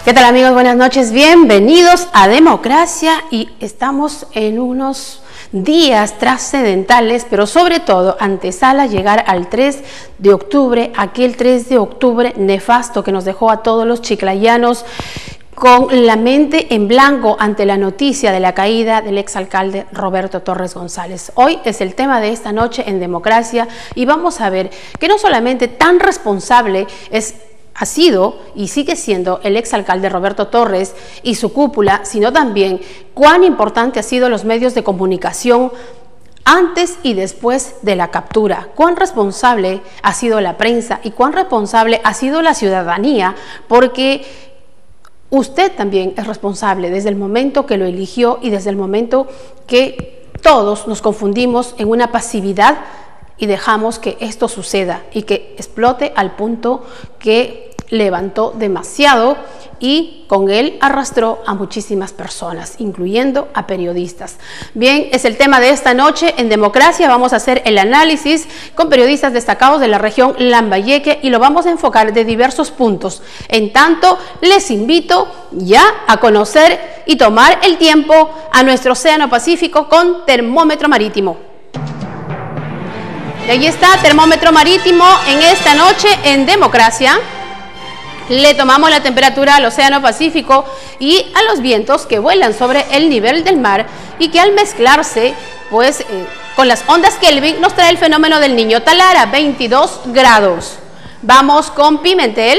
¿Qué tal, amigos? Buenas noches, bienvenidos a Democracia, y estamos en unos días trascendentales, pero sobre todo antesala llegar al 3 de octubre, aquel 3 de octubre nefasto que nos dejó a todos los chiclayanos con la mente en blanco ante la noticia de la caída del exalcalde Roberto Torres González. Hoy es el tema de esta noche en Democracia, y vamos a ver que no solamente tan responsable ha sido y sigue siendo el exalcalde Roberto Torres y su cúpula, sino también cuán importante han sido los medios de comunicación antes y después de la captura, cuán responsable ha sido la prensa y cuán responsable ha sido la ciudadanía, porque usted también es responsable desde el momento que lo eligió y desde el momento que todos nos confundimos en una pasividad y dejamos que esto suceda y que explote al punto que levantó demasiado y con él arrastró a muchísimas personas, incluyendo a periodistas. Bien, es el tema de esta noche en Democracia. Vamos a hacer el análisis con periodistas destacados de la región Lambayeque y lo vamos a enfocar de diversos puntos. En tanto, les invito ya a conocer y tomar el tiempo a nuestro Océano Pacífico con termómetro marítimo. Y ahí está, termómetro marítimo en esta noche en Democracia. Le tomamos la temperatura al Océano Pacífico y a los vientos que vuelan sobre el nivel del mar y que al mezclarse con las ondas Kelvin nos trae el fenómeno del Niño. Talara, 22 grados. Vamos con Pimentel.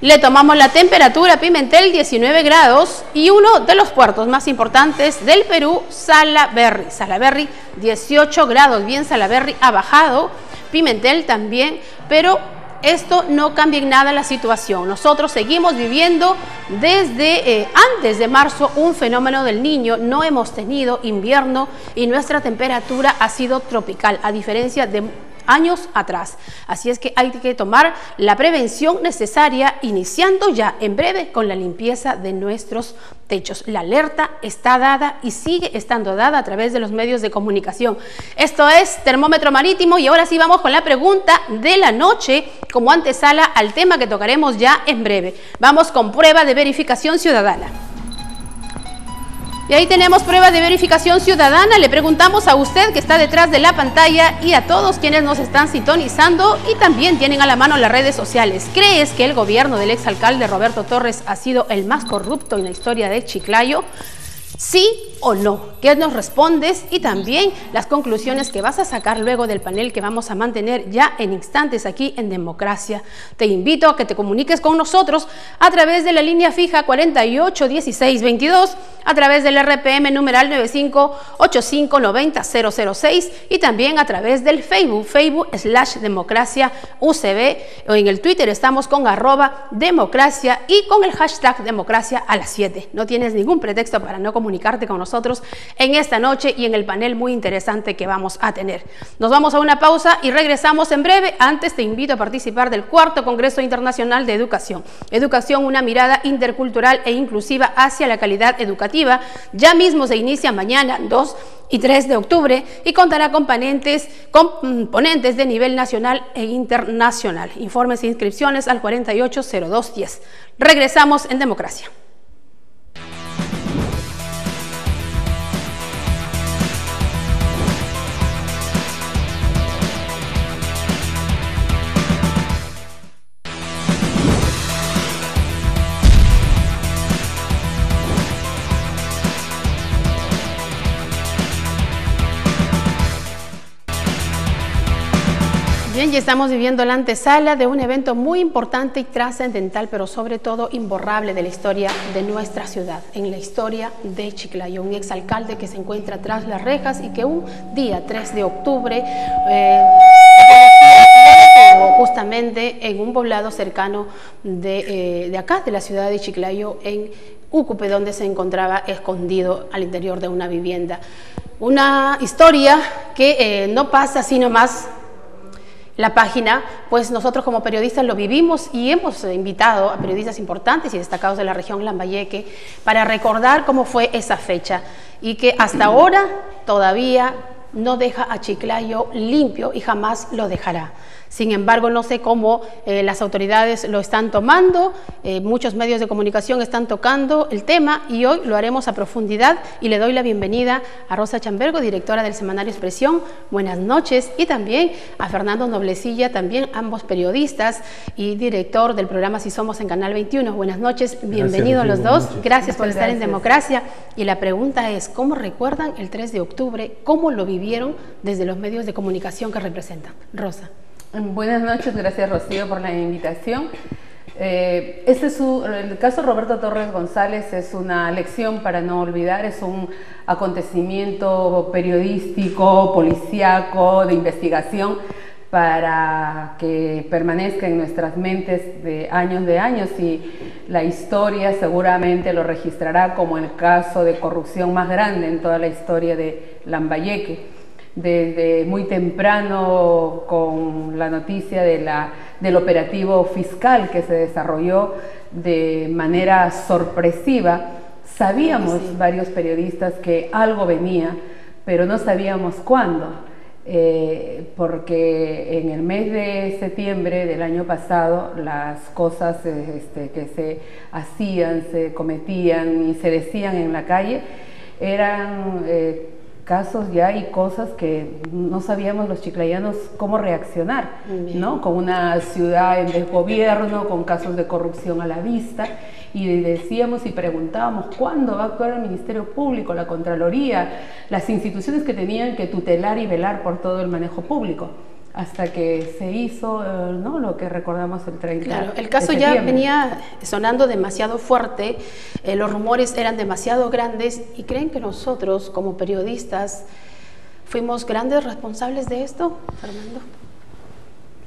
Le tomamos la temperatura a Pimentel, 19 grados, y uno de los puertos más importantes del Perú, Salaberry. Salaberry, 18 grados. Bien, Salaberry ha bajado, Pimentel también, pero esto no cambia en nada la situación. Nosotros seguimos viviendo desde antes de marzo un fenómeno del Niño. No hemos tenido invierno y nuestra temperatura ha sido tropical, a diferencia de años atrás. Así es que hay que tomar la prevención necesaria, iniciando ya en breve con la limpieza de nuestros techos. La alerta está dada y sigue estando dada a través de los medios de comunicación. Esto es termómetro marítimo, y ahora sí vamos con la pregunta de la noche como antesala al tema que tocaremos ya en breve. Vamos con prueba de verificación ciudadana. Y ahí tenemos prueba de verificación ciudadana. Le preguntamos a usted que está detrás de la pantalla y a todos quienes nos están sintonizando y también tienen a la mano las redes sociales. ¿Crees que el gobierno del exalcalde Roberto Torres ha sido el más corrupto en la historia de Chiclayo? ¿Sí o no? ¿Qué nos respondes? Y también las conclusiones que vas a sacar luego del panel que vamos a mantener ya en instantes aquí en Democracia. Te invito a que te comuniques con nosotros a través de la línea fija 481622, a través del RPM numeral 958590006 y también a través del Facebook/Democracia UCB, o en el Twitter estamos con @Democracia y con el hashtag Democracia a las 7. No tienes ningún pretexto para no comunicarte con nosotros en esta noche y en el panel muy interesante que vamos a tener. Nos vamos a una pausa y regresamos en breve. Antes te invito a participar del cuarto Congreso Internacional de Educación. Educación, una mirada intercultural e inclusiva hacia la calidad educativa. Ya mismo se inicia mañana 2 y 3 de octubre y contará con ponentes de nivel nacional e internacional. Informes e inscripciones al 480210. Regresamos en Democracia. Bien, ya estamos viviendo la antesala de un evento muy importante y trascendental, pero sobre todo imborrable de la historia de nuestra ciudad, en la historia de Chiclayo. Un exalcalde que se encuentra tras las rejas y que un día 3 de octubre justamente en un poblado cercano de acá, de la ciudad de Chiclayo, en Úcupe, donde se encontraba escondido al interior de una vivienda. Una historia que no pasa así nomás la página, pues nosotros como periodistas lo vivimos y hemos invitado a periodistas importantes y destacados de la región Lambayeque para recordar cómo fue esa fecha y que hasta ahora todavía no deja a Chiclayo limpio y jamás lo dejará. Sin embargo, no sé cómo las autoridades lo están tomando, muchos medios de comunicación están tocando el tema y hoy lo haremos a profundidad y le doy la bienvenida a Rosa Chambergo, directora del semanario Expresión. Buenas noches, y también a Fernando Noblecilla, también ambos periodistas y director del programa Si Somos en Canal 21. Buenas noches, bienvenidos los dos, gracias por estar en Democracia. Y la pregunta es, ¿cómo recuerdan el 3 de octubre? ¿Cómo lo vivieron desde los medios de comunicación que representan? Rosa. Buenas noches, gracias Rocío por la invitación. El caso Roberto Torres González es una lección para no olvidar, es un acontecimiento periodístico, policíaco, de investigación, para que permanezca en nuestras mentes de años y la historia seguramente lo registrará como el caso de corrupción más grande en toda la historia de Lambayeque. Desde muy temprano, con la noticia del operativo fiscal que se desarrolló de manera sorpresiva, sabíamos varios periodistas que algo venía, pero no sabíamos cuándo, porque en el mes de septiembre del año pasado las cosas que se hacían, se cometían y se decían en la calle eran casos ya y cosas que no sabíamos los chiclayanos cómo reaccionar, ¿no? Con una ciudad en desgobierno, con casos de corrupción a la vista, y decíamos y preguntábamos cuándo va a actuar el Ministerio Público, la Contraloría, las instituciones que tenían que tutelar y velar por todo el manejo público, hasta que se hizo ¿no? lo que recordamos el 30 Claro, el caso ya venía sonando demasiado fuerte, los rumores eran demasiado grandes. ¿Y creen que nosotros como periodistas fuimos grandes responsables de esto, Fernando?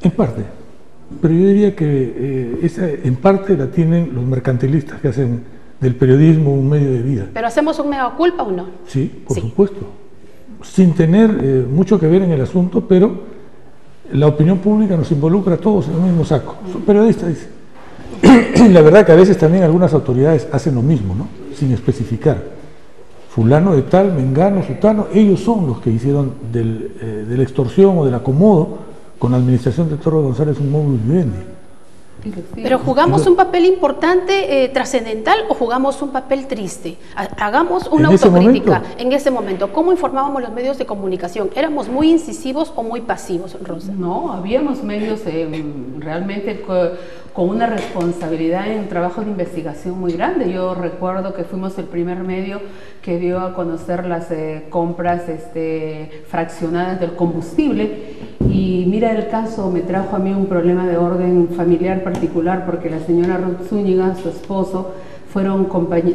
En parte, pero yo diría que esa en parte la tienen los mercantilistas que hacen del periodismo un medio de vida. ¿Pero hacemos un mea culpa o no? Sí, por supuesto, sin tener mucho que ver en el asunto, pero la opinión pública nos involucra a todos en el mismo saco. Son periodistas, dice. La verdad que a veces también algunas autoridades hacen lo mismo, ¿no? Sin especificar. Fulano de tal, mengano, sutano, ellos son los que hicieron de la extorsión o del acomodo con la administración de Torres González un modus vivendi. Pero ¿jugamos un papel importante, trascendental, o jugamos un papel triste? Hagamos una autocrítica en ese momento. ¿Cómo informábamos los medios de comunicación? ¿Éramos muy incisivos o muy pasivos, Rosa? No, habíamos medios realmente con una responsabilidad en trabajos de investigación muy grande. Yo recuerdo que fuimos el primer medio que dio a conocer las compras fraccionadas del combustible, y mira, el caso me trajo a mí un problema de orden familiar particular, porque la señora Ruth Zúñiga, su esposo, fueron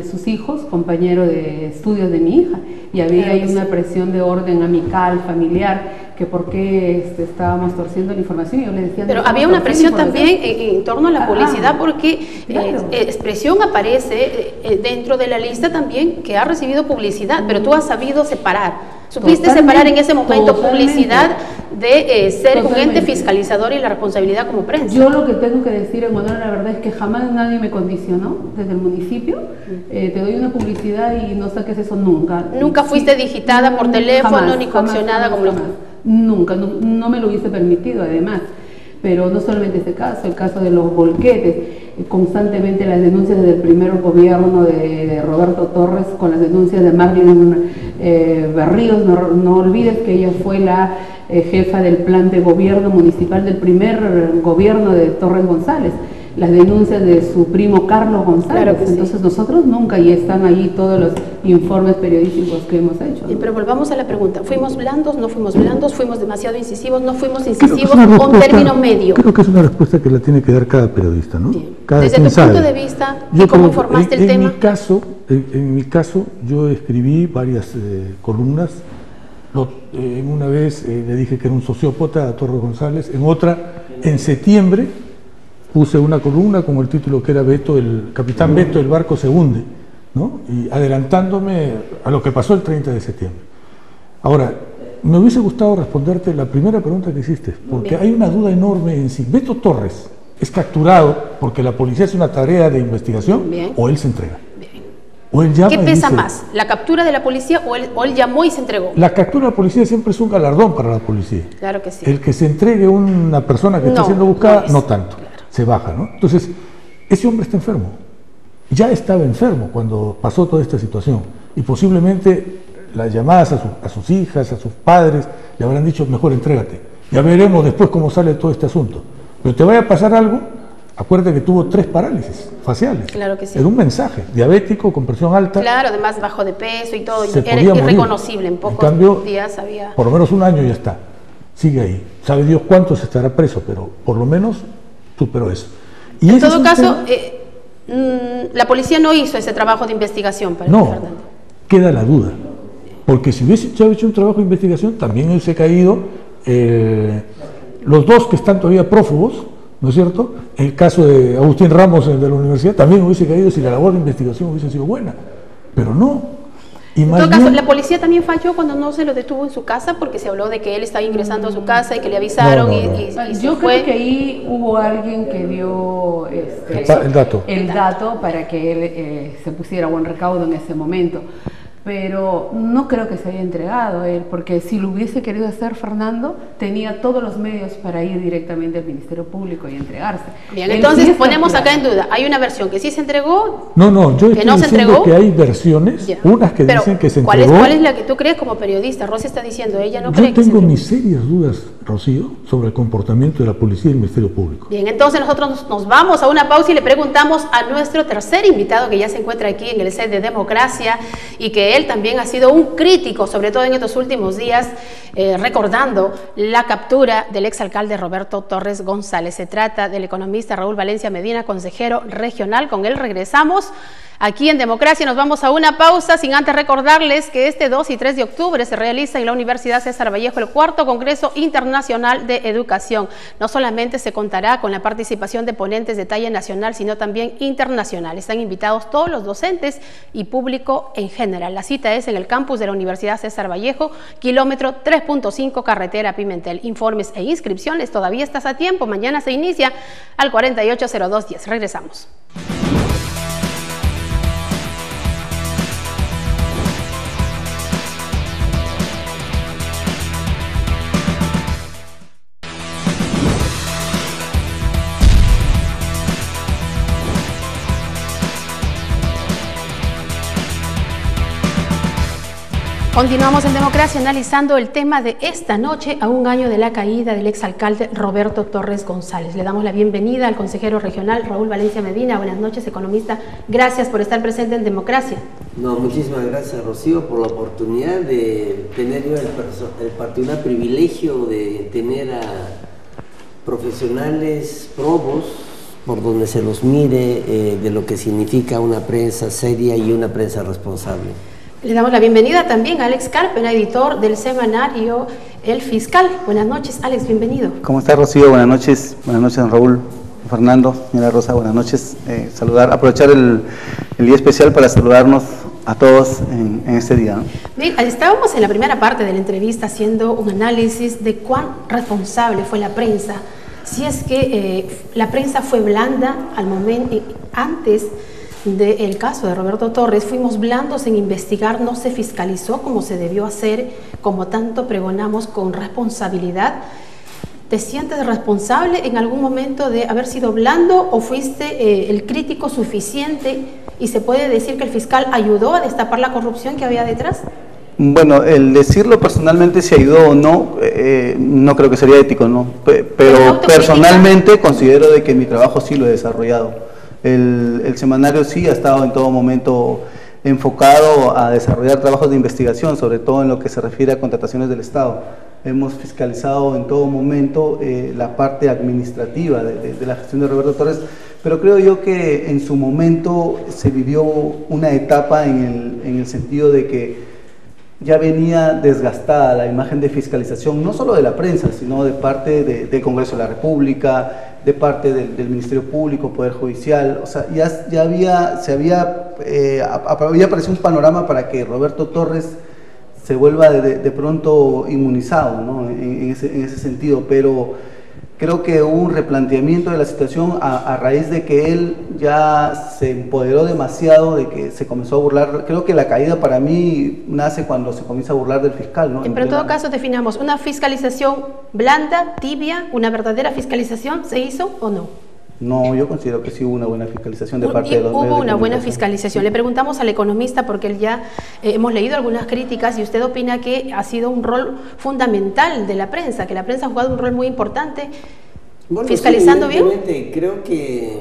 sus hijos compañeros de estudios de mi hija, y había ahí una presión de orden amical, familiar, que por qué estábamos torciendo la información. Y yo le decía, pero había una presión también en torno a la publicidad, porque Expresión aparece dentro de la lista también que ha recibido publicidad, pero tú has sabido separar. ¿Supiste separar en ese momento publicidad de ser un ente fiscalizador y la responsabilidad como prensa? Yo lo que tengo que decir en honor a la verdad es que jamás nadie me condicionó desde el municipio. Te doy una publicidad y no saques eso nunca. ¿Nunca fuiste digitada por teléfono ni coaccionada como lo más? Nunca, no me lo hubiese permitido además. Pero no solamente este caso, el caso de los volquetes, constantemente las denuncias del primer gobierno de Roberto Torres con las denuncias de Marlene Berríos. No olvides que ella fue la jefa del plan de gobierno municipal del primer gobierno de Torres González. Las denuncias de su primo Carlos González. Claro que entonces sí. Nosotros nunca, y están ahí todos los informes periodísticos que hemos hecho. Pero volvamos a la pregunta, ¿fuimos blandos, no fuimos blandos, fuimos demasiado incisivos, no fuimos incisivos, o un término medio? Creo que es una respuesta que la tiene que dar cada periodista, ¿no? Desde tu punto de vista, ¿y cómo informaste el tema? En mi caso, yo escribí varias columnas. En una vez le dije que era un sociópata a Torres González, en otra, en septiembre, puse una columna con el título que era el capitán Beto, el barco se hunde, ¿no? Y adelantándome a lo que pasó el 30 de septiembre. Ahora, me hubiese gustado responderte la primera pregunta que hiciste, porque hay una duda enorme en si Beto Torres es capturado porque la policía hace una tarea de investigación o él se entrega. O él llama ¿Qué y pesa dice, más, la captura de la policía o él llamó y se entregó? La captura de la policía siempre es un galardón para la policía. Claro que sí. El que se entregue una persona que está siendo buscada, no tanto, claro. se baja, ¿no? Entonces, ese hombre está enfermo. Ya estaba enfermo cuando pasó toda esta situación y posiblemente las llamadas a sus hijas, a sus padres, le habrán dicho, mejor entrégate. Ya veremos después cómo sale todo este asunto. Pero te vaya a pasar algo, acuérdate que tuvo 3 parálisis faciales. Claro que sí. Era un mensaje, diabético, con presión alta. Claro, además bajo de peso y todo, Se era podía morir. irreconocible, en pocos días había... Por lo menos un año ya está, sigue ahí. Sabe Dios cuánto se estará preso, pero por lo menos superó eso. Y en todo caso, la policía no hizo ese trabajo de investigación para no, Fernando. Queda la duda, porque si hubiese hecho un trabajo de investigación, también hubiese caído los 2 que están todavía prófugos, ¿no es cierto? El caso de Agustín Ramos, el de la universidad, también hubiese caído si la labor de investigación hubiese sido buena, pero no. Y en más todo caso, bien, la policía también falló cuando no se lo detuvo en su casa, porque se habló de que él estaba ingresando a su casa y que le avisaron y yo creo que ahí hubo alguien que dio el dato para que él se pusiera buen recaudo en ese momento. Pero no creo que se haya entregado él, porque si lo hubiese querido hacer Fernando, tenía todos los medios para ir directamente al Ministerio Público y entregarse. Bien, entonces ponemos acá en duda, hay una versión que sí se entregó, no, yo que estoy no se diciendo entregó. que hay versiones, unas que pero dicen que se ¿cuál entregó. ¿Cuál es la que tú crees como periodista? Rosy está diciendo, ella no cree Yo que se tengo entregó. mis serias dudas, Rocío, sobre el comportamiento de la policía y el Ministerio Público. Bien, entonces nosotros nos vamos a una pausa y le preguntamos a nuestro tercer invitado que ya se encuentra aquí en el set de Democracia y que él también ha sido un crítico, sobre todo en estos últimos días, recordando la captura del exalcalde Roberto Torres González. Se trata del economista Raúl Valencia Medina, consejero regional. Con él regresamos aquí en Democracia. Nos vamos a una pausa sin antes recordarles que este 2 y 3 de octubre se realiza en la Universidad César Vallejo el 4º Congreso Internacional de Educación. No solamente se contará con la participación de ponentes de talla nacional, sino también internacional. Están invitados todos los docentes y público en general. La cita es en el campus de la Universidad César Vallejo, kilómetro 3.5 carretera Pimentel. Informes e inscripciones, todavía estás a tiempo. Mañana se inicia al 480210. Regresamos. Continuamos en Democracia analizando el tema de esta noche a un año de la caída del exalcalde Roberto Torres González. Le damos la bienvenida al consejero regional Raúl Valencia Medina. Buenas noches, economista. Gracias por estar presente en Democracia. No, muchísimas gracias, Rocío, por la oportunidad de tener yo el particular privilegio de tener a profesionales probos por donde se los mire de lo que significa una prensa seria y una prensa responsable. Le damos la bienvenida también a Alex Carpena, editor del semanario El Fiscal. Buenas noches, Alex, bienvenido. ¿Cómo está, Rocío? Buenas noches, Raúl, Fernando, señora Rosa, buenas noches. Aprovechar el día especial para saludarnos a todos en este día, ¿no? Bien, estábamos en la primera parte de la entrevista haciendo un análisis de cuán responsable fue la prensa. Si es que la prensa fue blanda al momento, antes del caso de Roberto Torres, fuimos blandos en investigar, no se fiscalizó como se debió hacer, como tanto pregonamos con responsabilidad. ¿Te sientes responsable en algún momento de haber sido blando o fuiste el crítico suficiente y se puede decir que el fiscal ayudó a destapar la corrupción que había detrás? Bueno, el decirlo personalmente si ayudó o no, no creo que sería ético, ¿no? Pero personalmente considero de que mi trabajo sí lo he desarrollado. El semanario sí ha estado en todo momento enfocado a desarrollar trabajos de investigación, sobre todo en lo que se refiere a contrataciones del Estado. Hemos fiscalizado en todo momento la parte administrativa de la gestión de Roberto Torres, pero creo yo que en su momento se vivió una etapa en el sentido de que ya venía desgastada la imagen de fiscalización, no solo de la prensa, sino de parte del Congreso de la República, de parte del Ministerio Público, Poder Judicial. O sea, había aparecido un panorama para que Roberto Torres se vuelva de pronto inmunizado, ¿no? en ese sentido, pero creo que hubo un replanteamiento de la situación a raíz de que él ya se empoderó demasiado, de que se comenzó a burlar. Creo que la caída para mí nace cuando se comienza a burlar del fiscal, ¿no? Pero en todo caso definamos, ¿una fiscalización blanda, tibia, una verdadera fiscalización se hizo o no? No, yo considero que sí hubo una buena fiscalización de parte de los medios de Hubo una buena comunicación. fiscalización. Le preguntamos al economista porque él ya hemos leído algunas críticas y usted opina que ha sido un rol fundamental de la prensa, que la prensa ha jugado un rol muy importante. Bueno, ¿fiscalizando sí, bien? Creo que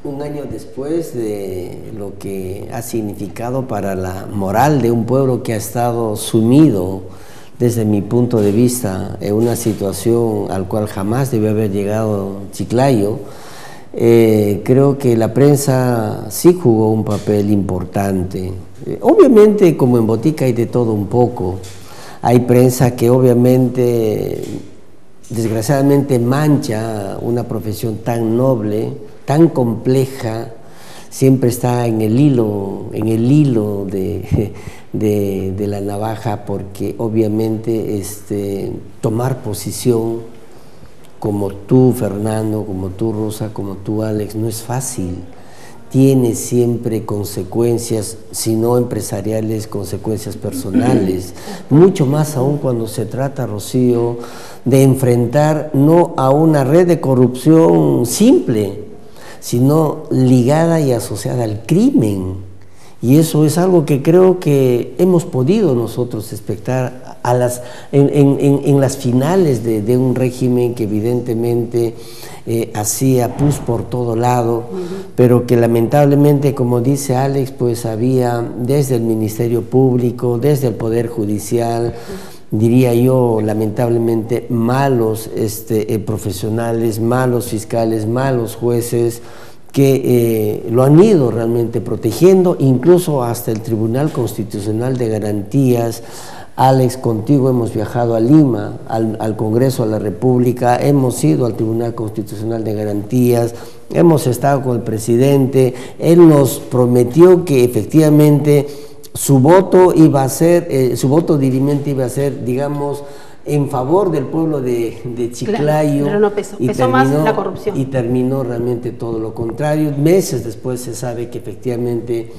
un año después de lo que ha significado para la moral de un pueblo que ha estado sumido, desde mi punto de vista, en una situación al cual jamás debió haber llegado Chiclayo, creo que la prensa sí jugó un papel importante. Obviamente, como en Botica hay de todo un poco. Hay prensa que obviamente, desgraciadamente, mancha una profesión tan noble, tan compleja, siempre está en el hilo de la navaja, porque obviamente tomar posición como tú, Fernando, como tú, Rosa, como tú, Alex, no es fácil. Tiene siempre consecuencias, si no empresariales, consecuencias personales. Mucho más aún cuando se trata, Rocío, de enfrentar no a una red de corrupción simple, sino ligada y asociada al crimen. Y eso es algo que creo que hemos podido nosotros expectar en las finales de un régimen que evidentemente hacía pus por todo lado, pero que lamentablemente, como dice Alex, pues había desde el Ministerio Público, desde el Poder Judicial, diría yo, lamentablemente, malos profesionales, malos fiscales, malos jueces, que lo han ido realmente protegiendo, incluso hasta el Tribunal Constitucional de Garantías. Alex, contigo hemos viajado a Lima, al Congreso de la República, hemos ido al Tribunal Constitucional de Garantías, hemos estado con el presidente, él nos prometió que efectivamente su voto iba a ser, su voto dirimente iba a ser, digamos, en favor del pueblo de Chiclayo. Claro, pero no pesó, pesó más la corrupción. Y terminó realmente todo lo contrario. Meses después se sabe que efectivamente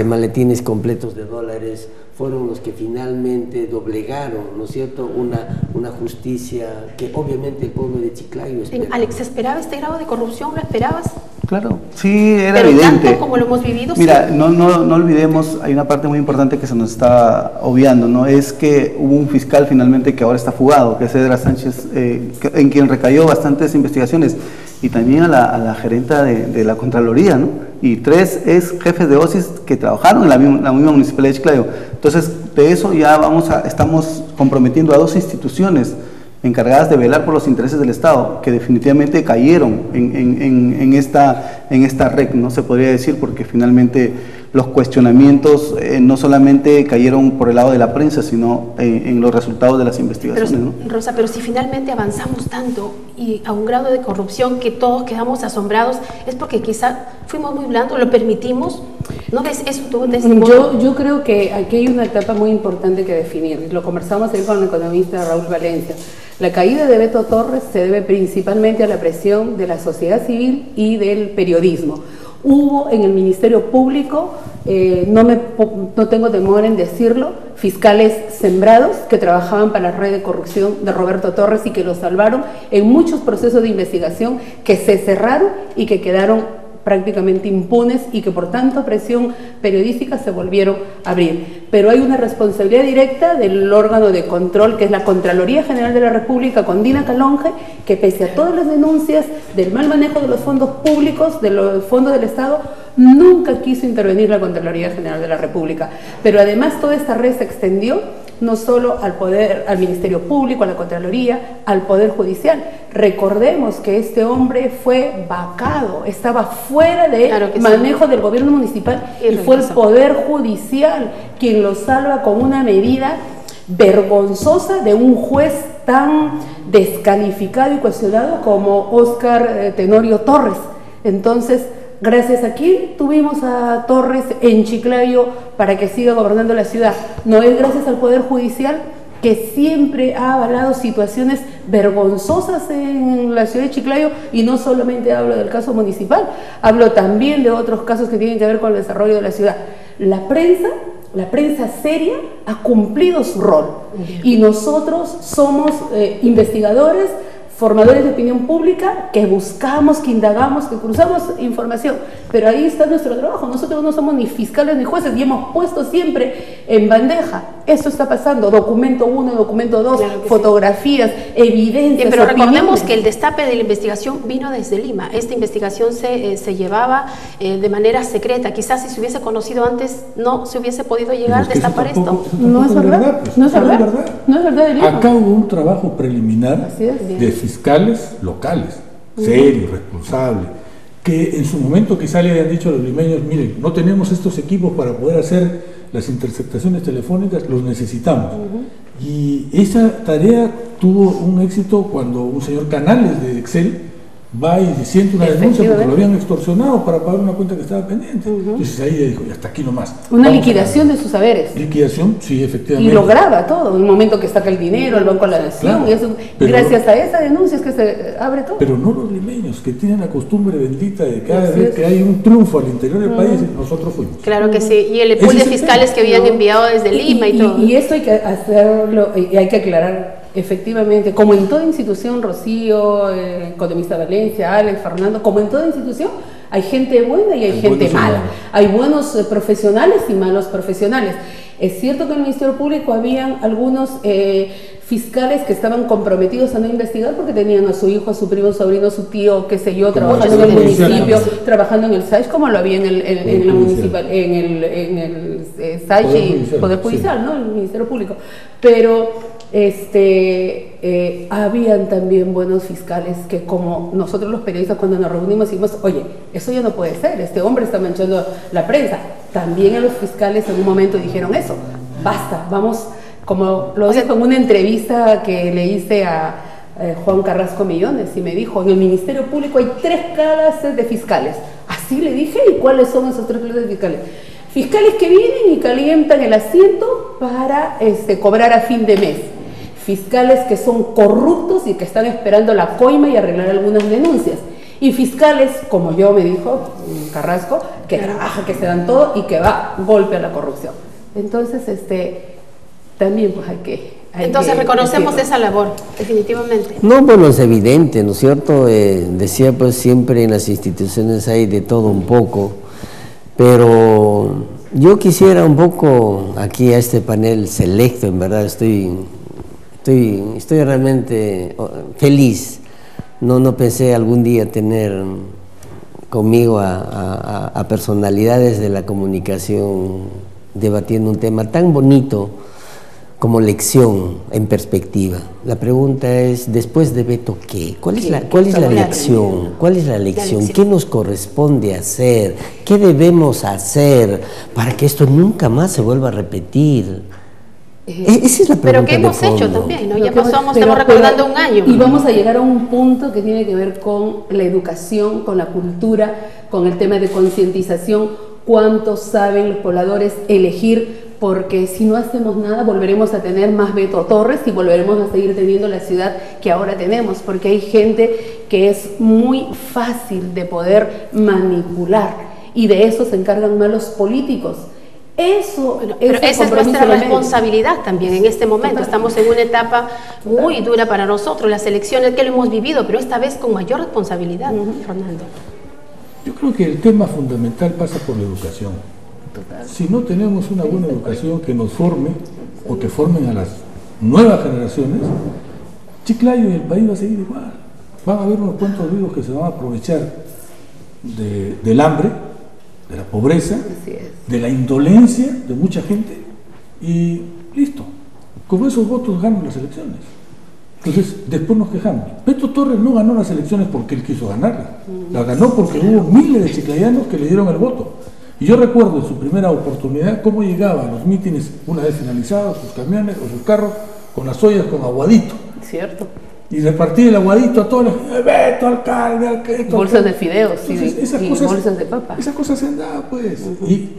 maletines completos de dólares fueron los que finalmente doblegaron, ¿no es cierto?, una justicia que obviamente el pueblo de Chiclayo esperaba. Alex, ¿esperaba este grado de corrupción? ¿Lo esperabas? Claro, sí, era pero evidente. Tanto como lo hemos vivido. Mira, sí. no olvidemos, hay una parte muy importante que se nos está obviando, ¿no? Es que hubo un fiscal finalmente que ahora está fugado, que es Edra Sánchez, en quien recayó bastantes investigaciones, y también a la gerenta de la Contraloría, ¿no? Y 3 ex jefes de OSIS que trabajaron en la misma municipalidad de Chiclayo. Entonces, de eso ya estamos comprometiendo a 2 instituciones encargadas de velar por los intereses del Estado, que definitivamente cayeron en esta red, no se podría decir, porque finalmente los cuestionamientos no solamente cayeron por el lado de la prensa, sino en los resultados de las investigaciones. Pero, ¿no? Rosa, pero si finalmente avanzamos tanto y a un grado de corrupción que todos quedamos asombrados, es porque quizá fuimos muy blandos, lo permitimos. ¿No ves eso tú de ese modo? Yo creo que aquí hay una etapa muy importante que definir. Lo conversamos ayer con el economista Raúl Valencia. La caída de Beto Torres se debe principalmente a la presión de la sociedad civil y del periodismo. Hubo en el Ministerio Público, no tengo temor en decirlo, fiscales sembrados que trabajaban para la red de corrupción de Roberto Torres y que lo salvaron en muchos procesos de investigación que se cerraron y que quedaron prácticamente impunes y que por tanta presión periodística se volvieron a abrir. Pero hay una responsabilidad directa del órgano de control, que es la Contraloría General de la República, con Dina Calonge, que pese a todas las denuncias del mal manejo de los fondos públicos, de los fondos del Estado, nunca quiso intervenir la Contraloría General de la República. Pero además toda esta red se extendió no solo al Ministerio Público, a la Contraloría, al Poder Judicial. Recordemos que este hombre fue vacado, estaba fuera de manejo del gobierno municipal y fue el Poder Judicial quien lo salva con una medida vergonzosa de un juez tan descalificado y cuestionado como Óscar Tenorio Torres. Entonces, gracias a quién tuvimos a Torres en Chiclayo para que siga gobernando la ciudad. No es gracias al Poder Judicial, que siempre ha avalado situaciones vergonzosas en la ciudad de Chiclayo, y no solamente hablo del caso municipal, hablo también de otros casos que tienen que ver con el desarrollo de la ciudad. La prensa seria ha cumplido su rol, y nosotros somos investigadores, formadores de opinión pública, que buscamos, que indagamos, que cruzamos información, pero ahí está nuestro trabajo. Nosotros no somos ni fiscales ni jueces, y hemos puesto siempre en bandeja: esto está pasando, documento 1, documento 2, claro, fotografías, sí, evidencias, pero opiniones. Recordemos que el destape de la investigación vino desde Lima. Esta investigación se llevaba de manera secreta. Quizás si se hubiese conocido antes, no se hubiese podido llegar a destapar esto. No es verdad, no es verdad, no es verdad. Acá hubo un trabajo preliminar de fiscales locales, serios, responsables, que en su momento quizá le hayan dicho a los limeños: miren, no tenemos estos equipos para poder hacer las interceptaciones telefónicas, los necesitamos. Y esa tarea tuvo un éxito cuando un señor Canales de Excel va y siente una denuncia porque lo habían extorsionado para pagar una cuenta que estaba pendiente. Entonces ahí ella dijo: y hasta aquí nomás. Una liquidación de sus saberes. Liquidación, sí, efectivamente. Y lo graba todo, en un momento que saca el dinero, el Banco de la Nación, claro, y eso, gracias a esa denuncia es que se abre todo. Pero no los limeños, que tienen la costumbre bendita de cada vez que hay un triunfo al interior del país, nosotros fuimos. Claro que sí, y el pool de fiscales que habían enviado desde Lima y todo. Y esto hay que hacerlo, y hay que aclarar. Efectivamente, como en toda institución, Rocío, economista Valencia, Alex, Fernando, como en toda institución, hay gente buena y hay gente mala. Hay buenos profesionales y malos profesionales. Es cierto que en el Ministerio Público habían algunos fiscales que estaban comprometidos a no investigar porque tenían a su hijo, a su primo, sobrino, a su tío, qué sé yo, trabajando en el municipio, trabajando en el SAIS, como lo había en la municipal, en el SAIS y Poder Judicial, ¿no? El Ministerio Público. Pero habían también buenos fiscales que, como nosotros los periodistas cuando nos reunimos decimos: oye, eso ya no puede ser, este hombre está manchando la prensa. También a los fiscales en un momento dijeron eso: basta, vamos, como lo dijo en una entrevista que le hice a Juan Carrasco Millones, y me dijo: en el Ministerio Público hay 3 clases de fiscales. Así le dije: ¿y cuáles son esos 3 clases de fiscales? Fiscales que vienen y calientan el asiento para cobrar a fin de mes. Fiscales que son corruptos y que están esperando la coima y arreglar algunas denuncias. Y fiscales, como yo, me dijo Carrasco, que trabaja, que se dan todo y que va golpe a la corrupción. Entonces, también pues hay que... Entonces reconocemos esa labor, definitivamente. No, bueno, es evidente, ¿no es cierto? Decía, pues siempre en las instituciones hay de todo un poco, pero yo quisiera un poco aquí a este panel selecto, en verdad estoy realmente feliz. No pensé algún día tener conmigo a personalidades de la comunicación debatiendo un tema tan bonito como lección en perspectiva. La pregunta es: después de Beto, ¿qué? ¿Cuál es la lección? ¿Cuál es la lección? ¿Qué nos corresponde hacer? ¿Qué debemos hacer para que esto nunca más se vuelva a repetir? Esa es la pregunta. Pero ¿qué hemos hecho también? ¿No? Ya pasamos, estamos recordando un año. Y vamos a llegar a un punto que tiene que ver con la educación, con la cultura, con el tema de concientización. ¿Cuántos saben los pobladores elegir? Porque si no hacemos nada volveremos a tener más Beto Torres y volveremos a seguir teniendo la ciudad que ahora tenemos, porque hay gente que es muy fácil de poder manipular, y de eso se encargan más los políticos. Pero esa es nuestra responsabilidad también en este momento. Estamos en una etapa muy dura para nosotros, las elecciones que lo hemos vivido, pero esta vez con mayor responsabilidad, Fernando. Yo creo que el tema fundamental pasa por la educación. Si no tenemos una buena educación que nos forme o que formen a las nuevas generaciones, Chiclayo y el país va a seguir igual. Van a haber unos cuantos vivos que se van a aprovechar del hambre, de la pobreza, de la indolencia de mucha gente, y listo. Con esos votos ganan las elecciones. Entonces, después nos quejamos. Beto Torres no ganó las elecciones porque él quiso ganarla. La ganó porque hubo miles de chiclayanos que le dieron el voto. Y yo recuerdo en su primera oportunidad cómo llegaba a los mítines, una vez finalizados, sus camiones o sus carros, con las ollas con aguadito. Cierto. y repartir el aguadito a todos los Beto, alcalde, bolsas de fideos entonces, y bolsas de papa. Esas cosas se han dado, pues.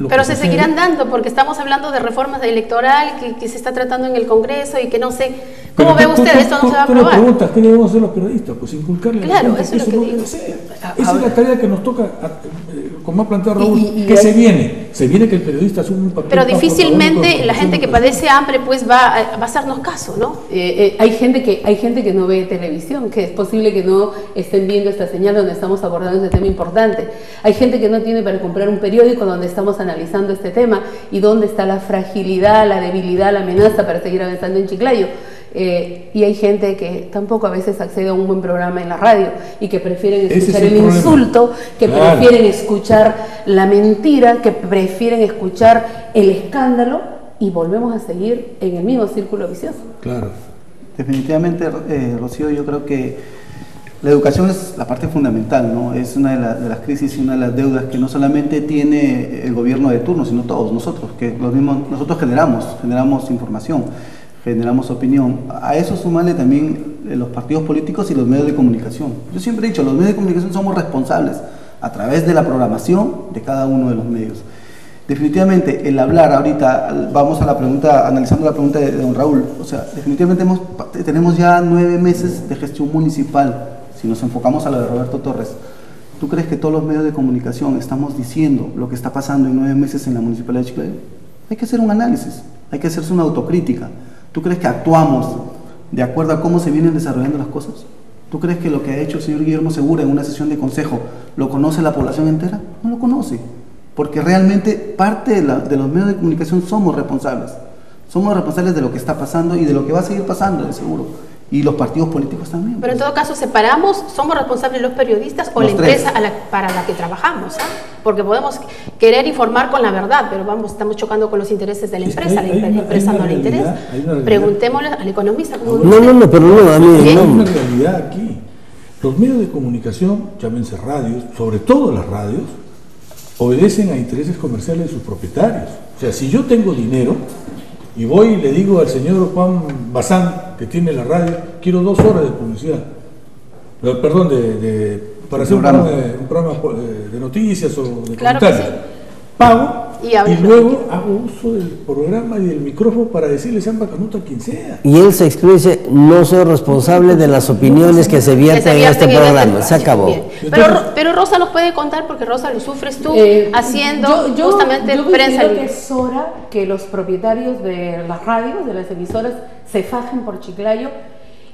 Pero se seguirán dando, porque estamos hablando de reformas electoral que se está tratando en el Congreso y que no sé. ¿Cómo ve usted? Esto no se va a aprobar. Tú preguntas, ¿qué debemos hacer los periodistas? Pues inculcarle claro, a la gente, eso es lo que digo. Esa es la tarea que nos toca, como ha planteado Raúl, que se viene que el periodista asume un papel. Pero difícilmente la gente que padece hambre pues va a hacernos caso, ¿no? Hay gente que no ve televisión, que es posible que no estén viendo esta señal donde estamos abordando este tema importante. Hay gente que no tiene para comprar un periódico donde estamos analizando este tema y donde está la fragilidad, la debilidad, la amenaza para seguir avanzando en Chiclayo. Y hay gente que tampoco a veces accede a un buen programa en la radio y que prefieren escuchar el insulto, que prefieren escuchar la mentira, que prefieren escuchar el escándalo, y volvemos a seguir en el mismo círculo vicioso. Claro. Definitivamente, Rocío, yo creo que la educación es la parte fundamental, ¿no? Es una de las crisis y una de las deudas que no solamente tiene el gobierno de turno, sino todos nosotros, que nosotros generamos información, generamos opinión. A eso sumarle también los partidos políticos y los medios de comunicación. Yo siempre he dicho, los medios de comunicación somos responsables a través de la programación de cada uno de los medios. Definitivamente, el hablar ahorita, vamos a la pregunta, analizando la pregunta de don Raúl, o sea, definitivamente tenemos ya 9 meses de gestión municipal, si nos enfocamos a lo de Roberto Torres. ¿Tú crees que todos los medios de comunicación estamos diciendo lo que está pasando en 9 meses en la Municipalidad de Chiclayo? Hay que hacer un análisis, hay que hacerse una autocrítica. ¿Tú crees que actuamos de acuerdo a cómo se vienen desarrollando las cosas? ¿Tú crees que lo que ha hecho el señor Guillermo Segura en una sesión de consejo lo conoce la población entera? No lo conoce, porque realmente parte de los medios de comunicación somos responsables de lo que está pasando y de lo que va a seguir pasando, de seguro, y los partidos políticos también. Pero en todo caso, separamos, somos responsables los periodistas o la empresa para la que trabajamos, ¿ah? Porque podemos querer informar con la verdad, pero estamos chocando con los intereses de la empresa, la empresa no le interesa. Preguntémosle al economista. Pero no, a mí hay una realidad aquí. Los medios de comunicación, llámense radios, sobre todo las radios, obedecen a intereses comerciales de sus propietarios. O sea, si yo tengo dinero y voy y le digo al señor Juan Bazán, que tiene la radio, quiero 2 horas de publicidad, perdón, para hacer un programa de noticias o de comentarios, pago y luego hago uso del programa y del micrófono para decirle Samba Canuto a quien sea. Y él se excluye, no soy responsable de las opiniones que se vierten en este programa, se acabó. Pero Rosa nos puede contar, porque Rosa lo sufres tú haciendo justamente prensa. Yo creo que es hora que los propietarios de las radios, de las emisoras, se fajen por Chiclayo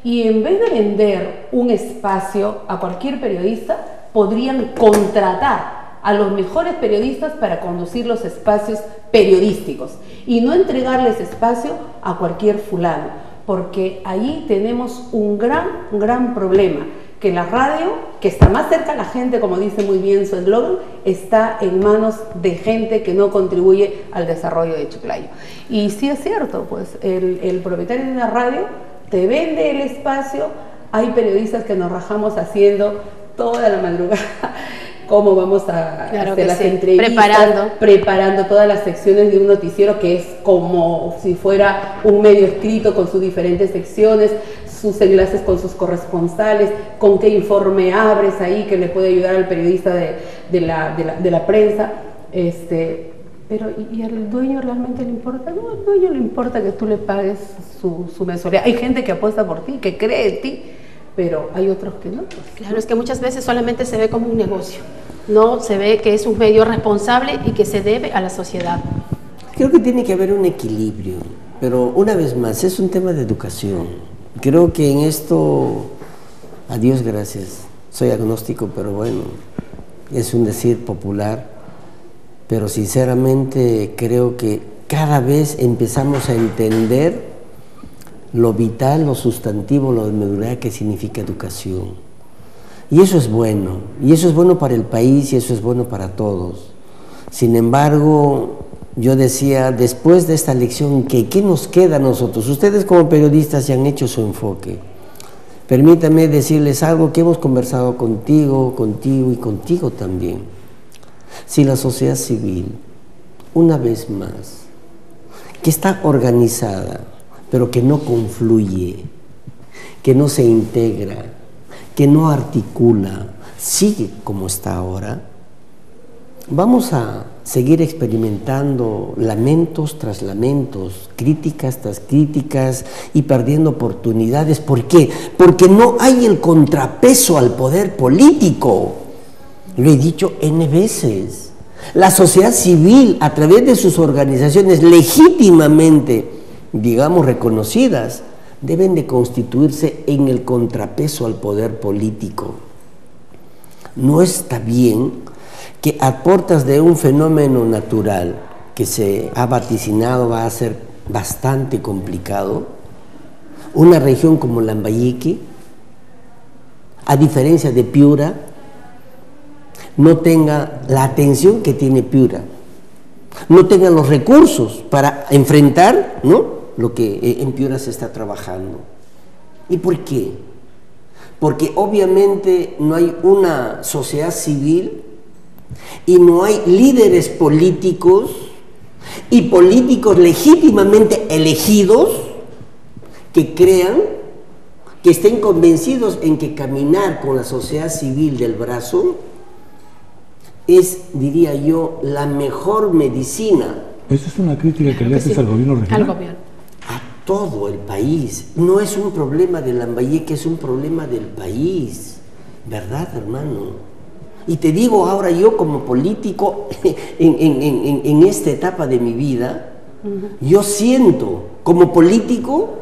y en vez de vender un espacio a cualquier periodista, podrían contratar a los mejores periodistas para conducir los espacios periodísticos y no entregarles espacio a cualquier fulano, porque ahí tenemos un gran problema, que la radio, que está más cerca a la gente, como dice muy bien su eslogan, está en manos de gente que no contribuye al desarrollo de Chiclayo. Y sí es cierto, pues el propietario de una radio te vende el espacio. Hay periodistas que nos rajamos haciendo toda la madrugada cómo vamos a hacer las entrevistas, preparando todas las secciones de un noticiero que es como si fuera un medio escrito con sus diferentes secciones, sus enlaces con sus corresponsales, con qué informe abres ahí que le puede ayudar al periodista de la prensa. Pero ¿y al dueño realmente le importa? No, al dueño le importa que tú le pagues su mensualidad. Hay gente que apuesta por ti, que cree en ti, pero hay otros que no. Claro, es que muchas veces solamente se ve como un negocio, no se ve que es un medio responsable y que se debe a la sociedad. Creo que tiene que haber un equilibrio, pero una vez más, es un tema de educación. Creo que en esto, a Dios gracias, soy agnóstico, pero bueno, es un decir popular, pero sinceramente creo que cada vez empezamos a entender lo vital, lo sustantivo, lo de medular que significa educación. Y eso es bueno para el país y eso es bueno para todos. Sin embargo, yo decía, después de esta lección, ¿qué nos queda a nosotros? Ustedes como periodistas ya han hecho su enfoque. Permítame decirles algo que hemos conversado contigo y contigo también. Si la sociedad civil, una vez más, que está organizada, pero que no confluye, que no se integra, que no articula, sigue como está ahora, vamos a seguir experimentando lamentos tras lamentos, críticas tras críticas y perdiendo oportunidades. ¿Por qué? Porque no hay el contrapeso al poder político. Lo he dicho N veces. La sociedad civil, a través de sus organizaciones legítimamente, digamos, reconocidas, deben de constituirse en el contrapeso al poder político. No está bien que a puertas de un fenómeno natural que se ha vaticinado va a ser bastante complicado, una región como Lambayeque, a diferencia de Piura, no tenga la atención que tiene Piura, no tenga los recursos para enfrentar, ¿no?, lo que en Piura se está trabajando. ¿Y por qué? Porque obviamente no hay una sociedad civil y no hay líderes políticos y políticos legítimamente elegidos que crean, que estén convencidos en que caminar con la sociedad civil del brazo es, diría yo, la mejor medicina. ¿Esa es una crítica que le haces al gobierno regional? Al gobierno. A todo el país. No es un problema de Lambayeque, es un problema del país. ¿Verdad, hermano? Y te digo ahora, yo como político, en esta etapa de mi vida, yo siento como político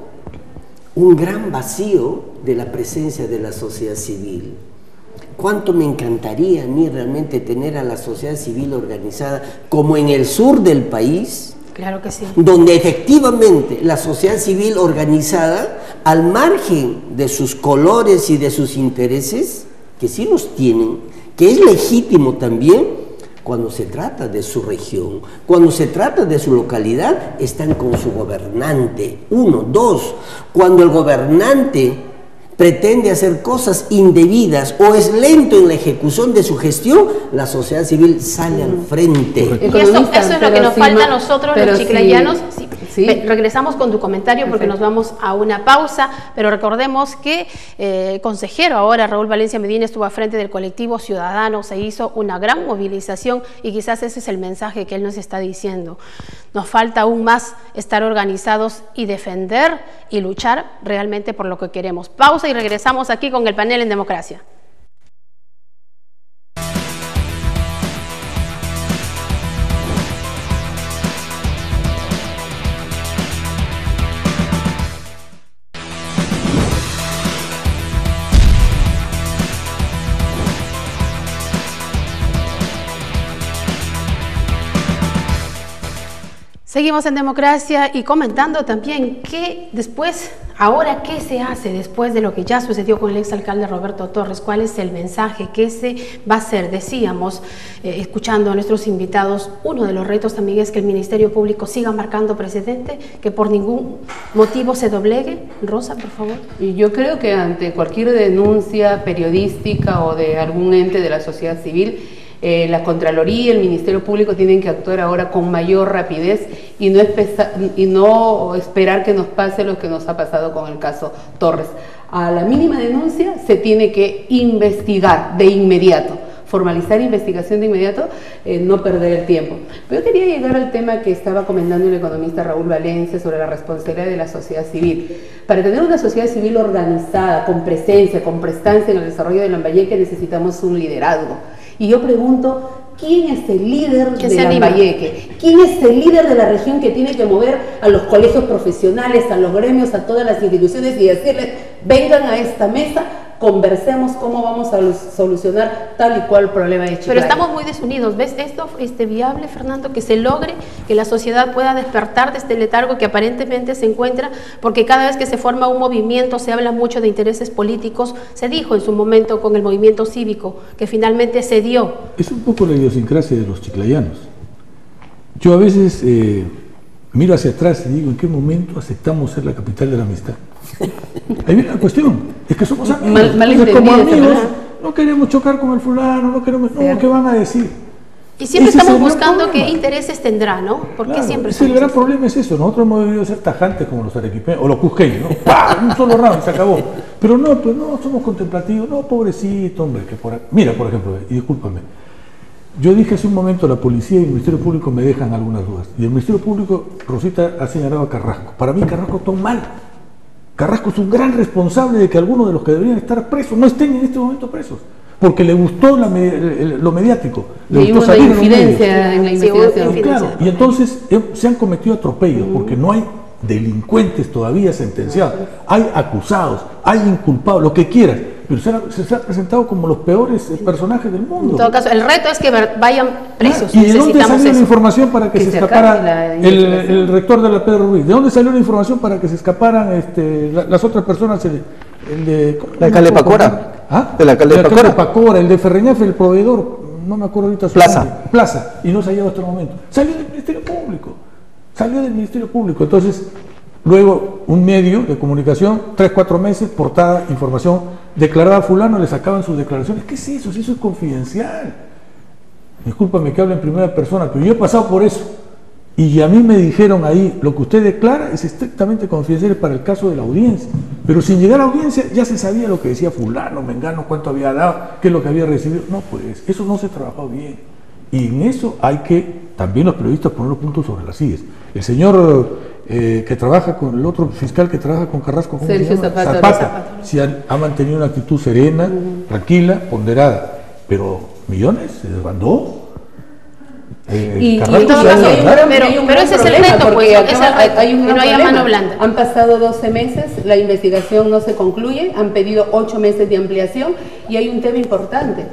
un gran vacío de la presencia de la sociedad civil. Cuánto me encantaría a mí realmente tener a la sociedad civil organizada como en el sur del país. Claro que sí. Donde efectivamente la sociedad civil organizada, al margen de sus colores y de sus intereses, que sí los tienen, que es legítimo también, cuando se trata de su región, cuando se trata de su localidad, están con su gobernante. 1, 2, cuando el gobernante pretende hacer cosas indebidas o es lento en la ejecución de su gestión, la sociedad civil sale al frente. Y eso es lo que nos falta a nosotros, los chiclayanos. Sí. Regresamos con tu comentario porque nos vamos a una pausa, pero recordemos que el consejero ahora, Raúl Valencia Medina, estuvo a frente del colectivo ciudadano, se hizo una gran movilización y quizás ese es el mensaje que él nos está diciendo. Nos falta aún más estar organizados y defender y luchar realmente por lo que queremos. Pausa y regresamos aquí con el panel en Democracia. Seguimos en Democracia y comentando también que después, ahora, ¿qué se hace después de lo que ya sucedió con el exalcalde Roberto Torres? ¿Cuál es el mensaje? ¿Qué se va a hacer? Decíamos, escuchando a nuestros invitados, uno de los retos también es que el Ministerio Público siga marcando precedente, que por ningún motivo se doblegue. Rosa, por favor. Y yo creo que ante cualquier denuncia periodística o de algún ente de la sociedad civil, la Contraloría y el Ministerio Público tienen que actuar ahora con mayor rapidez y no esperar que nos pase lo que nos ha pasado con el caso Torres. A la mínima denuncia se tiene que investigar de inmediato, formalizar investigación de inmediato, no perder el tiempo. Pero yo quería llegar al tema que estaba comentando el economista Raúl Valencia sobre la responsabilidad de la sociedad civil. Para tener una sociedad civil organizada, con presencia, con prestancia en el desarrollo de Lambayeque, necesitamos un liderazgo. Y yo pregunto, ¿quién es el líder de Lambayeque? ¿Quién es el líder de la región que tiene que mover a los colegios profesionales, a los gremios, a todas las instituciones y decirles, vengan a esta mesa, conversemos cómo vamos a solucionar tal y cual problema de Chiclayo? Pero estamos muy desunidos. ¿Ves esto viable, Fernando? Que se logre que la sociedad pueda despertar de este letargo que aparentemente se encuentra, porque cada vez que se forma un movimiento se habla mucho de intereses políticos. Se dijo en su momento con el movimiento cívico que finalmente se dio. Es un poco la idiosincrasia de los chiclayanos. Yo a veces miro hacia atrás y digo, ¿en qué momento aceptamos ser la capital de la amistad? Ahí viene la cuestión, es que somos amigos, como amigos, no queremos chocar con el fulano, no queremos, no, ¿qué van a decir? Y siempre estamos buscando qué intereses tendrá, ¿no? Porque claro, siempre el gran problema es eso, nosotros hemos debido ser tajantes como los arequipeños, o los cusqueños, ¿no? ¡Pah! Un solo round, se acabó. Pero no, pues no, somos contemplativos, no, pobrecito, hombre, que por ahí. Mira, por ejemplo, y discúlpame, yo dije hace un momento, la policía y el Ministerio Público me dejan algunas dudas, y el Ministerio Público, Rosita, ha señalado a Carrasco. Para mí Carrasco está mal. Carrasco es un gran responsable de que algunos de los que deberían estar presos no estén en este momento presos, porque le gustó lo mediático, le gustó salir en los medios. En la investigación. Claro, y entonces se han cometido atropellos, porque no hay delincuentes todavía sentenciados, hay acusados, hay inculpados, lo que quieras, pero se ha presentado como los peores personajes del mundo. En todo caso, el reto es que vayan presos. ¿Y de dónde salió la información para que se escapara el rector de la Pedro Ruiz? ¿De dónde salió la información para que se escaparan las otras personas? ¿La alcalde Pacora? ¿Ah? ¿El alcalde Pacora, el de Ferreñafe, el proveedor, no me acuerdo ahorita su nombre. Plaza, y no se ha llegado hasta el momento. Salió del Ministerio Público. Entonces, luego un medio de comunicación, 3-4 meses, portada, información, declarada a fulano, le sacaban sus declaraciones. ¿Qué es eso? Si eso es confidencial. Discúlpame que hable en primera persona, pero yo he pasado por eso. Y a mí me dijeron ahí, lo que usted declara es estrictamente confidencial para el caso de la audiencia. Pero sin llegar a la audiencia ya se sabía lo que decía fulano, mengano, cuánto había dado, qué es lo que había recibido. No, pues, eso no se trabajó bien. Y en eso hay que, también los periodistas, poner los puntos sobre las sillas. El señor que trabaja con el otro fiscal que trabaja con Carrasco, ¿cómo Sergio se llama? Zapata. Sí, ha mantenido una actitud serena, tranquila, ponderada. Pero millones se desbandó. Y en todo caso, pero ese es el reto, pues, hay un que no haya mano blanda. Han pasado 12 meses, la investigación no se concluye, han pedido 8 meses de ampliación y hay un tema importante.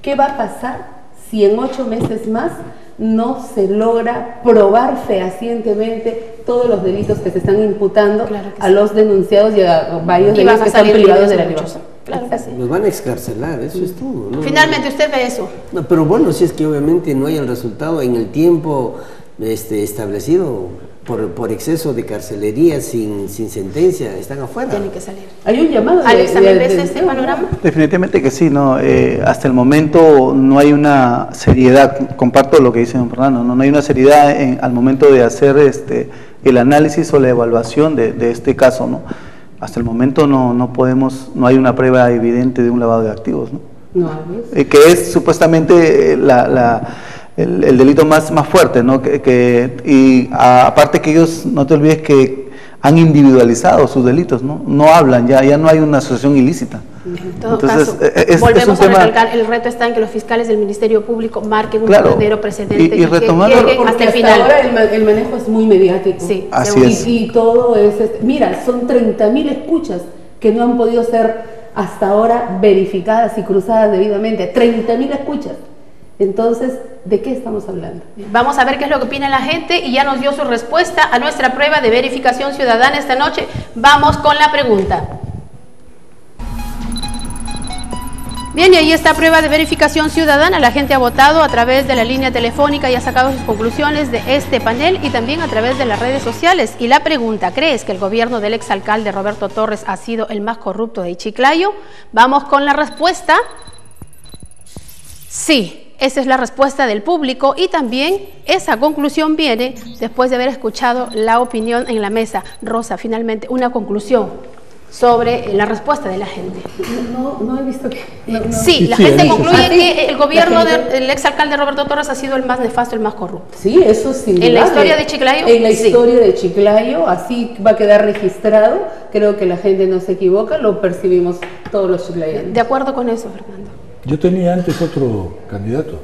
¿Qué va a pasar si en 8 meses más no se logra probar fehacientemente todos los delitos que se están imputando a los denunciados y a varios de ellos que están privados de la libertad? Claro que sí. Nos van a excarcelar, eso es todo, ¿no? Finalmente usted ve eso. No, pero bueno, si es que obviamente no hay el resultado en el tiempo establecido por exceso de carcelería sin sentencia, están afuera. Tienen que salir. Hay un llamado. Alex, ¿también ves este panorama? Definitivamente que sí, ¿no? Hasta el momento no hay una seriedad, comparto lo que dice don Fernando, no hay una seriedad al momento de hacer el análisis o la evaluación de este caso, ¿no? Hasta el momento no hay una prueba evidente de un lavado de activos, ¿no? Que es supuestamente el delito más fuerte, ¿no? Y aparte que ellos, no te olvides que han individualizado sus delitos, no hablan, ya no hay una asociación ilícita. En todo caso, volvemos a recalcar, el reto está en que los fiscales del Ministerio Público marquen un verdadero precedente y retomando, que lleguen hasta el final. Ahora el manejo es muy mediático. Sí, así es. Y todo es, mira, son 30.000 escuchas que no han podido ser hasta ahora verificadas y cruzadas debidamente. 30.000 escuchas. Entonces, ¿de qué estamos hablando? Vamos a ver qué es lo que opina la gente y ya nos dio su respuesta a nuestra prueba de verificación ciudadana esta noche. Vamos con la pregunta. Bien, y ahí está prueba de verificación ciudadana. La gente ha votado a través de la línea telefónica y ha sacado sus conclusiones de este panel y también a través de las redes sociales. Y la pregunta, ¿crees que el gobierno del exalcalde Roberto Torres ha sido el más corrupto de Chiclayo? Vamos con la respuesta. Sí. Esa es la respuesta del público y también esa conclusión viene después de haber escuchado la opinión en la mesa. Rosa, finalmente, una conclusión sobre la respuesta de la gente. No he visto que... la gente concluye que el gobierno del exalcalde Roberto Torres ha sido el más nefasto, el más corrupto. Sí, eso sí. ¿En la historia de Chiclayo? En la historia de Chiclayo, así va a quedar registrado. Creo que la gente no se equivoca, lo percibimos todos los chiclayanos. De acuerdo con eso, Fernando. Yo tenía antes otro candidato,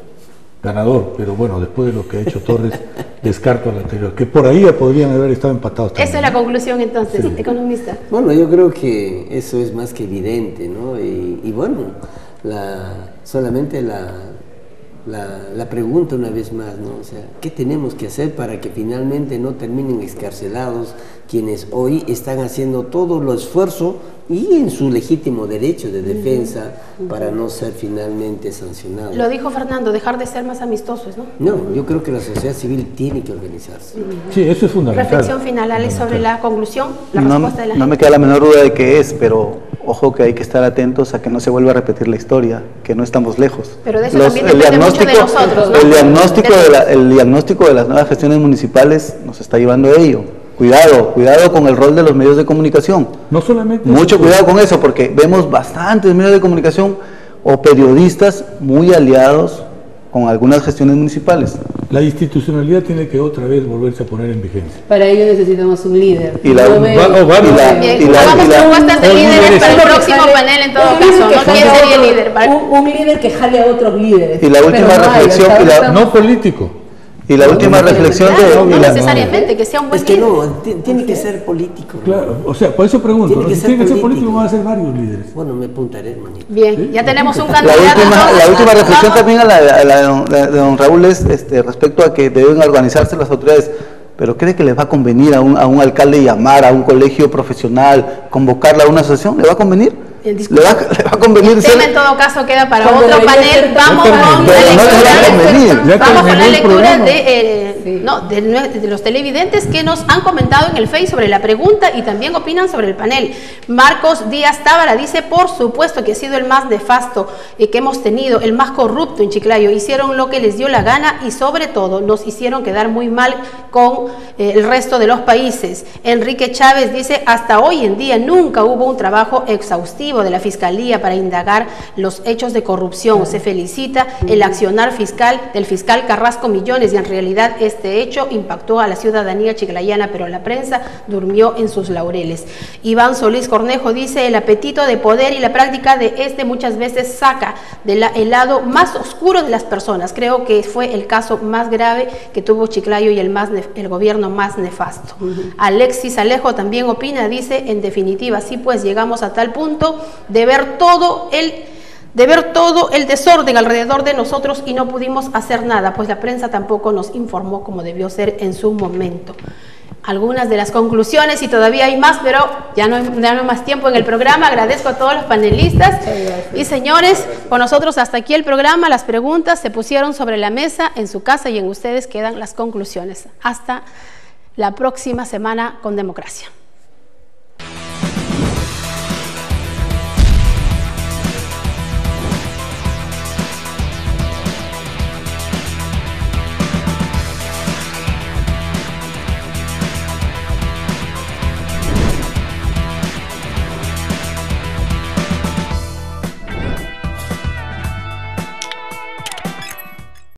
ganador, pero bueno, después de lo que ha hecho Torres, descarto al anterior, que por ahí podrían haber estado empatados también. Esa es la conclusión entonces, sí. Economista. Bueno, yo creo que eso es más que evidente, ¿no? Y bueno, solamente la pregunta una vez más, ¿no? O sea, ¿qué tenemos que hacer para que finalmente no terminen excarcelados quienes hoy están haciendo todo el esfuerzo y en su legítimo derecho de defensa para no ser finalmente sancionados? Lo dijo Fernando, dejar de ser más amistosos, ¿no? No, yo creo que la sociedad civil tiene que organizarse. Sí, eso es fundamental. Reflexión final, Alex, sobre la conclusión, la respuesta de la gente. No me queda la menor duda de que es, pero ojo que hay que estar atentos a que no se vuelva a repetir la historia, que no estamos lejos. Pero de eso también depende mucho de nosotros, ¿no? El diagnóstico de las nuevas gestiones municipales nos está llevando a ello. cuidado con el rol de los medios de comunicación. No solamente Mucho cuidado con eso, porque vemos bastantes medios de comunicación o periodistas muy aliados con algunas gestiones municipales. La institucionalidad tiene que otra vez volverse a poner en vigencia. Para ello necesitamos un líder. Y la- Bien, hagamos propuestas de líderes para el próximo panel en todo caso, ¿no? ¿Quién sería el líder? Un líder que jale a otros líderes. Y la última Pero no hay, reflexión, hasta ahora No político. y la última reflexión Claro, no y la- necesariamente que sea un buen Es que líder. no, tiene que ser político. Claro, o sea, por eso pregunto, Tiene ¿no? que Si ser tiene que ser político. político, van a ser varios líderes. Bueno, me apuntaré, manito. Bien, ya tenemos un La candidato. la última reflexión Vamos. también a la de don Raúl es respecto a que deben organizarse las autoridades. ¿Pero cree que les va a convenir a un alcalde llamar a un colegio profesional, convocarla a una asociación? ¿Le va a convenir? ¿Le va a convenir El ser? tema en todo caso queda para Como otro debería panel. ser- Vamos Ya con terminó. la Pero no les va a convenir. lectura. Ya Vamos con terminó la el lectura programa. de los televidentes que nos han comentado en el Face sobre la pregunta y también opinan sobre el panel. Marcos Díaz Tábara dice, por supuesto que ha sido el más nefasto que hemos tenido, el más corrupto en Chiclayo. Hicieron lo que les dio la gana y sobre todo nos hicieron quedar muy mal con el resto de los países. Enrique Chávez dice, hasta hoy en día nunca hubo un trabajo exhaustivo de la Fiscalía para indagar los hechos de corrupción. Se felicita el accionar fiscal del fiscal Carrasco Millones y en realidad este hecho impactó a la ciudadanía chiclayana, pero la prensa durmió en sus laureles. Iván Solís Cornejo dice, el apetito de poder y la práctica de muchas veces saca el lado más oscuro de las personas. Creo que fue el caso más grave que tuvo Chiclayo y el gobierno más nefasto. Alexis Alejo también opina, dice, en definitiva, sí, pues llegamos a tal punto de ver todo el desorden alrededor de nosotros y no pudimos hacer nada, pues la prensa tampoco nos informó como debió ser en su momento. Algunas de las conclusiones, y todavía hay más, pero ya no hay más tiempo en el programa. Agradezco a todos los panelistas. Y señores, con nosotros hasta aquí el programa. Las preguntas se pusieron sobre la mesa en su casa y en ustedes quedan las conclusiones. Hasta la próxima semana con Democracia.